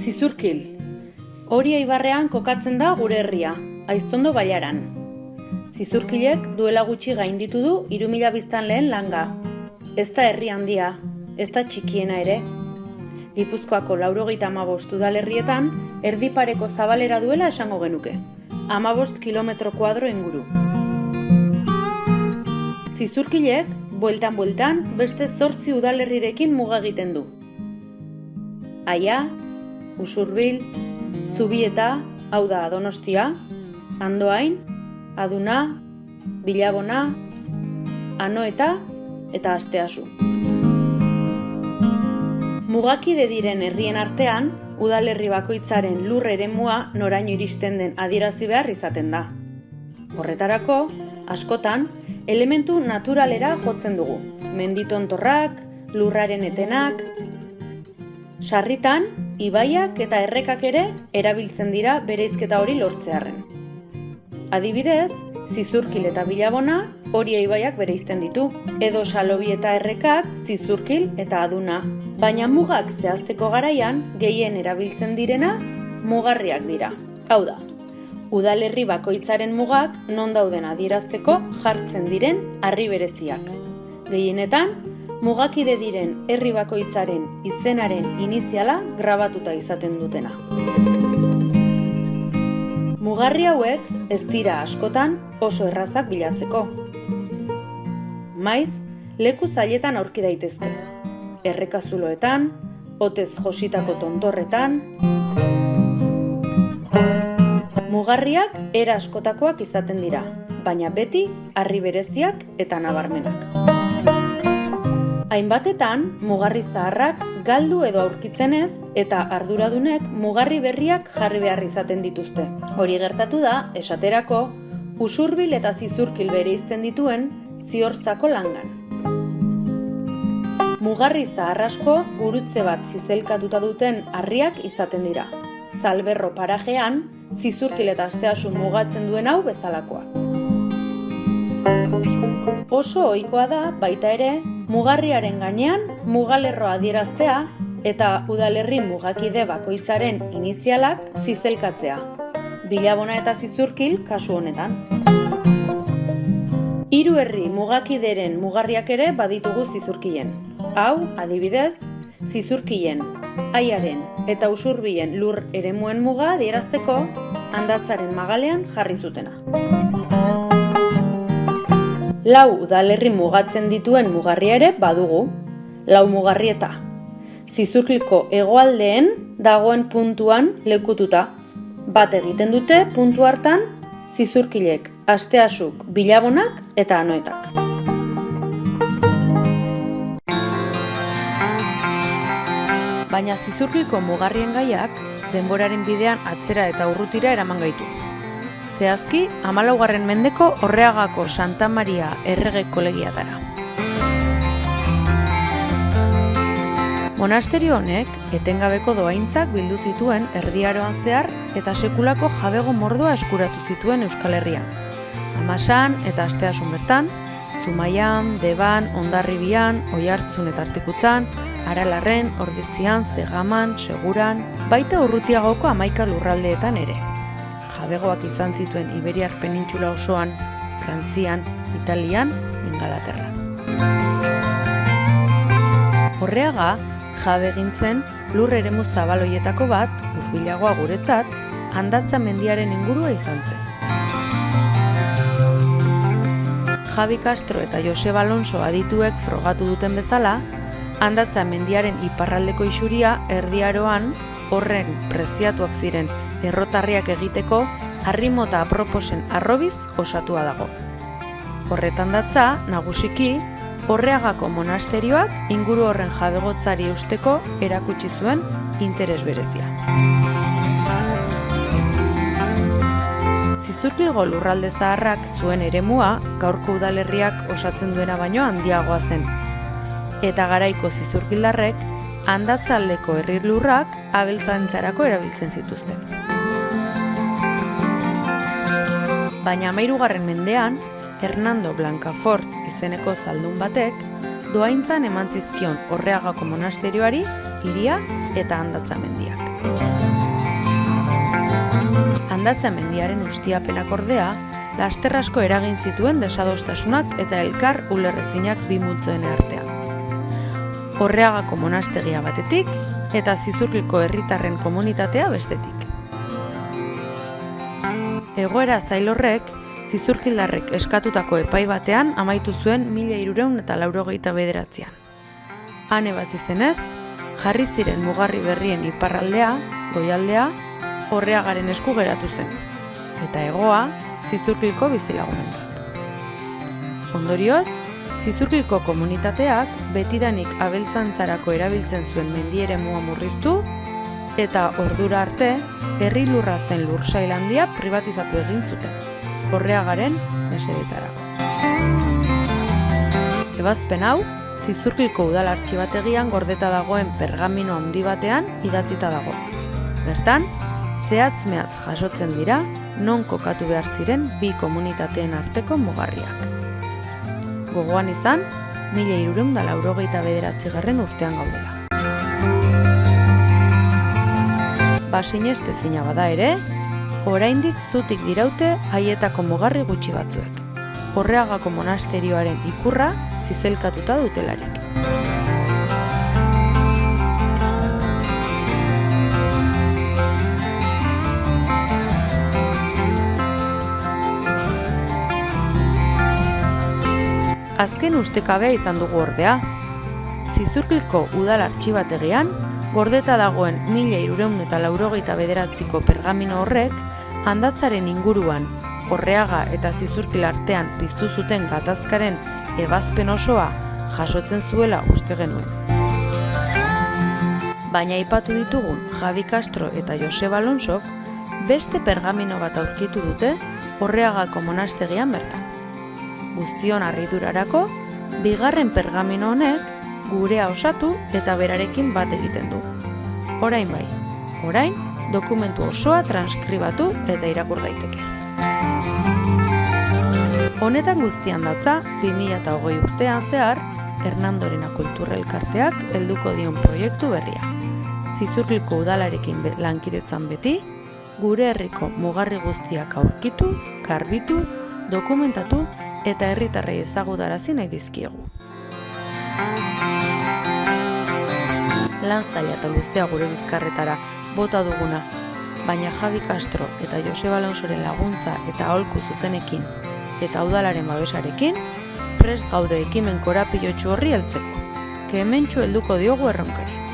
Zizurkil. Oria ibarrean kokatzen da gure herria, Aiztondo bailaran. Zizurkilek duela gutxi gainditu du 3000 biztanleen langa. Ez da herri handia, ez da txikiena ere. Gipuzkoako 95 udalerrietan erdipareko zabalera duela esango genuke. 15 kilometro kuadro inguru. Zizurkilek, bueltan beste 8 udalerrirekin muga egiten du. Aia, Usurbil, Zubieta, hau da Donostia, Andoain, Aduna, Bilabona, Anoeta eta Asteasu. Mugakide diren herrien artean, udalerri bakoitzaren lur eremua noraino iristen den adierazi behar izaten da. Horretarako, askotan, elementu naturalera jotzen dugu. Menditontorrak, lurraren etenak. Sarritan, ibaiak eta errekak ere erabiltzen dira bereizketa hori lortzearren. Adibidez, Zizurkil eta Bilabona Oria ibaiak bereizten ditu, edo Salobi eta errekak Zizurkil eta Aduna. Baina mugak zehazteko garaian gehien erabiltzen direna mugarriak dira. Hau da, udalerri bakoitzaren mugak non dauden adierazteko jartzen diren harri bereziak. Gehienetan, mugakide diren herri bakoitzaren izenaren iniziala grabatuta izaten dutena. Mugarri hauek ez dira askotan oso errazak bilatzeko. Maiz, leku zailetan aurki daitezke. Errekazuloetan, hotez jositako tontorretan. Mugarriak era askotakoak izaten dira, baina beti harri bereziak eta nabarmenak. Hainbatetan, mugarri zaharrak galdu edo aurkitzen ez eta arduradunek mugarri berriak jarri behar izaten dituzte. Hori gertatu da, esaterako, Usurbil eta Zizurkil bereizten dituen Ziortzako langan. Mugarri zahar asko gurutze bat zizelkatuta duten harriak izaten dira. Zalberro parajean, Zizurkil eta Asteasu mugatzen duen hau bezalakoa. Oso ohikoa da, baita ere, mugarriaren gainean mugalerroa adieraztea eta udalerri mugakide bakoitzaren inizialak zizelkatzea. Bilabona eta Zizurkil kasu honetan. 3 herri mugakideren mugarriak ere baditugu Zizurkilen. Hau, adibidez, Zizurkilen, Aiaren eta Usurbilen lur eremuen muga adierazteko Andatzaren magalean jarri zutena. 4 udalerri mugatzen dituen mugarria ere badugu. 4 mugarrieta. Zizurkilko hegoaldeen dagoen puntuan lekututa. Bat egiten dute puntu hartan Zizurkilek, Asteasuk, Bilabonak eta Anoetak. Baina Zizurkilko mugarrien gaiak denboraren bidean atzera eta urrutira eraman gaitu. Zehazki, 14. mendeko Orreagako Santa Maria errege kolegiatara. Monasterio honek etengabeko dohaintzak bildu zituen Erdiaroan zehar eta sekulako jabego mordoa eskuratu zituen Euskal Herrian. Amasan eta Asteasun bertan, Zumaian, Deban, Hondarribian, Oiartzun eta Artikutzan, Aralarren, Ordizian, Zegaman, Seguran, baita urrutiagoko 11 lurraldeetan ere. Jabegoak izan zituen Iberiar penintxula osoan, Frantzian, Italian, Ingalaterran. Orreaga, jabe gintzen lur eremu zabaloietako bat, hurbilagoa guretzat, Andatza mendiaren ingurua izan zen. Javi Castro eta Joseba Alonso adituek frogatu duten bezala, Andatza mendiaren iparraldeko isuria Erdiaroan horren preziatuak ziren errotarriak egiteko harri mota aproposen arrobiz osatua dago. Horretan datza, nagusiki, Orreagako monasterioak inguru horren jabegotzari eusteko erakutsi zuen interes berezia. Zizurkilgo lurralde zaharrak zuen eremua gaurko udalerriak osatzen duena baino handiagoa zen. Eta garaiko zizurkildarrek Andatzaldeko herri lurrak abeltzaintzarako erabiltzen zituzten. Baina 13. mendean, Hernando Blancafort izeneko zaldun batek dohaintzan eman zizkion Orreagako monasterioari hiria eta Andatza mendiak. Landatza mendiaren ustiapenak ordea, laster asko eragin zituen desadostasunak eta elkar ulerrezinak bi multzoen artean. Orreagako monastegia batetik eta Zizurkilko herritarren komunitatea bestetik. Egoera zail horrek, Zizurkildarrek eskatutako epai batean amaitu zuen 1389an. Han ebatzi zenez, jarri ziren mugarri berrien iparraldea, goialdea, Orreagaren esku geratu zen, eta hegoa Zizurkilko bizilagunentzat. Ondorioz, Zizurkilko komunitateak betidanik abeltzantzarako erabiltzen zuen mendieremua murriztu eta ordura arte herri lurra zen lursail handia pribatizatu egin zuten, Orreagaren mesedetarako. Ebazpen hau, Zizurkilko udal artxibategian gordeta dagoen pergamino handi batean idatzita dago. Bertan, zehatz-mehatz jasotzen dira non kokatu behar ziren bi komunitateen arteko mugarriak. Gogoan izan, 1389 urtean gaudela. Sinestezina bada ere, oraindik zutik diraute haietako mugarri gutxi batzuek. Orreagako monasterioaren ikurra zizelkatuta dutelarik. Azken ustekabea izan dugu ordea. Zizurkilko udal artxibategian, gordeta dagoen 1389ko pergamino horrek, handatzaren inguruan, Orreaga eta Zizurkil artean piztu zuten gatazkaren ebazpen osoa jasotzen zuela uste genuen. Baina aipatu ditugun Javi Castro eta Joseba Alonsok beste pergamino bat aurkitu dute Orreagako monastegian bertan. Guztion harridurarako, bigarren pergamino honek gurea osatu eta berarekin bat egiten du. Orain bai, orain dokumentu osoa transkribatu eta irakur daiteke. Honetan guztian datza, 2020 urtean zehar, Hernandorena Kulturrelkarteak helduko dion proiektu berria. Zizurkilko udalarekin lankidetzan beti, gure herriko mugarri guztiak aurkitu, garbitu, dokumentatu eta herritarrei ezagutarazi nahi dizkiegu. Lan zaila eta luzea gure bizkarretara bota duguna, baina Javi Castro eta Joseba Alonsoren laguntza eta aholku zuzenekin eta udalaren babesarekin, prest gaude ekimen korapilotsu horri heltzeko, kementsu helduko diogu erronkari.